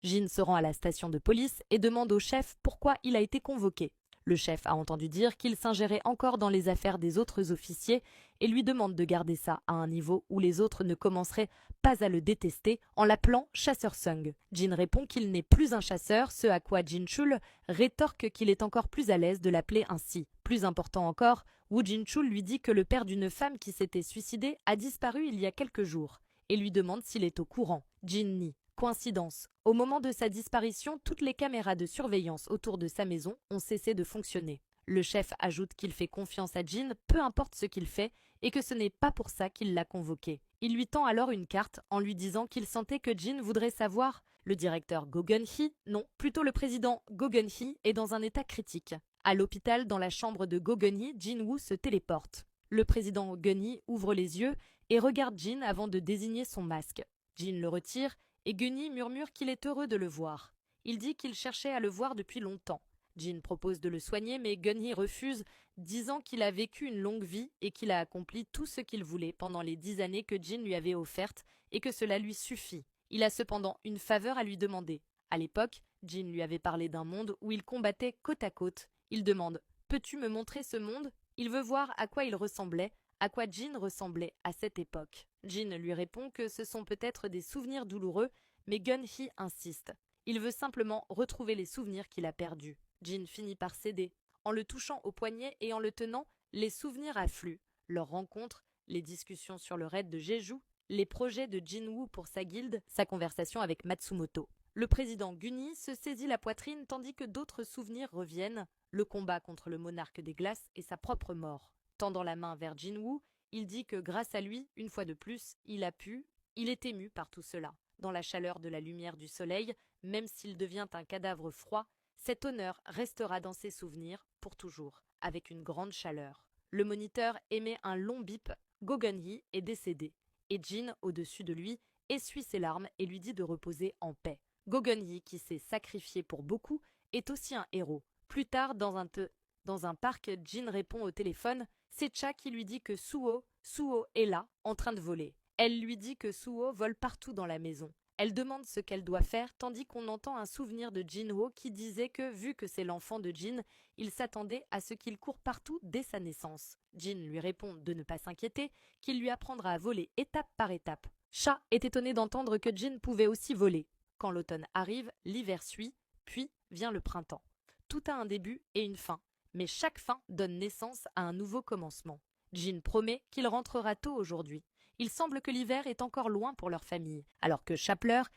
Jin se rend à la station de police et demande au chef pourquoi il a été convoqué. Le chef a entendu dire qu'il s'ingérait encore dans les affaires des autres officiers et lui demande de garder ça à un niveau où les autres ne commenceraient pas à le détester en l'appelant chasseur Sung. Jin répond qu'il n'est plus un chasseur, ce à quoi Jin-chul rétorque qu'il est encore plus à l'aise de l'appeler ainsi. Plus important encore, Woo Jin-chul lui dit que le père d'une femme qui s'était suicidée a disparu il y a quelques jours et lui demande s'il est au courant. Jin nie. Coïncidence. Au moment de sa disparition, toutes les caméras de surveillance autour de sa maison ont cessé de fonctionner. Le chef ajoute qu'il fait confiance à Jin, peu importe ce qu'il fait, et que ce n'est pas pour ça qu'il l'a convoqué. Il lui tend alors une carte en lui disant qu'il sentait que Jin voudrait savoir. Le directeur Go Gun-hee, non, plutôt le président Go Gun-hee, est dans un état critique. À l'hôpital, dans la chambre de Go Gun-hee, Jin-woo se téléporte. Le président Gun-hee ouvre les yeux et regarde Jin avant de désigner son masque. Jin le retire et Gun-hee murmure qu'il est heureux de le voir. Il dit qu'il cherchait à le voir depuis longtemps. Jin propose de le soigner, mais Gun-hee refuse, disant qu'il a vécu une longue vie et qu'il a accompli tout ce qu'il voulait pendant les 10 années que Jin lui avait offertes et que cela lui suffit. Il a cependant une faveur à lui demander. À l'époque, Jin lui avait parlé d'un monde où ils combattaient côte à côte. Il demande « Peux-tu me montrer ce monde ?» Il veut voir à quoi il ressemblait, à quoi Jin ressemblait à cette époque. Jin lui répond que ce sont peut-être des souvenirs douloureux, mais Gun-hee insiste. Il veut simplement retrouver les souvenirs qu'il a perdus. Jin finit par céder. En le touchant au poignet et en le tenant, les souvenirs affluent. Leur rencontre, les discussions sur le raid de Jeju, les projets de Jin-woo pour sa guilde, sa conversation avec Matsumoto. Le président Gun-hee se saisit la poitrine tandis que d'autres souvenirs reviennent, le combat contre le monarque des glaces et sa propre mort. Tendant la main vers Jin-woo, il dit que grâce à lui, une fois de plus, il est ému par tout cela. Dans la chaleur de la lumière du soleil, même s'il devient un cadavre froid, cet honneur restera dans ses souvenirs pour toujours, avec une grande chaleur. Le moniteur émet un long bip, Go Gun-hee est décédé, et Jin, au-dessus de lui, essuie ses larmes et lui dit de reposer en paix. Go Gun-hee, qui s'est sacrifié pour beaucoup, est aussi un héros. Plus tard, dans un parc, Jin répond au téléphone. C'est Cha qui lui dit que Suho est là, en train de voler. Elle lui dit que Suho vole partout dans la maison. Elle demande ce qu'elle doit faire, tandis qu'on entend un souvenir de Jin-ho qui disait que, vu que c'est l'enfant de Jin, il s'attendait à ce qu'il court partout dès sa naissance. Jin lui répond de ne pas s'inquiéter, qu'il lui apprendra à voler étape par étape. Cha est étonné d'entendre que Jin pouvait aussi voler. Quand l'automne arrive, l'hiver suit, puis vient le printemps. Tout a un début et une fin. Mais chaque fin donne naissance à un nouveau commencement. Jin promet qu'il rentrera tôt aujourd'hui. Il semble que l'hiver est encore loin pour leur famille, alors que Cha pleure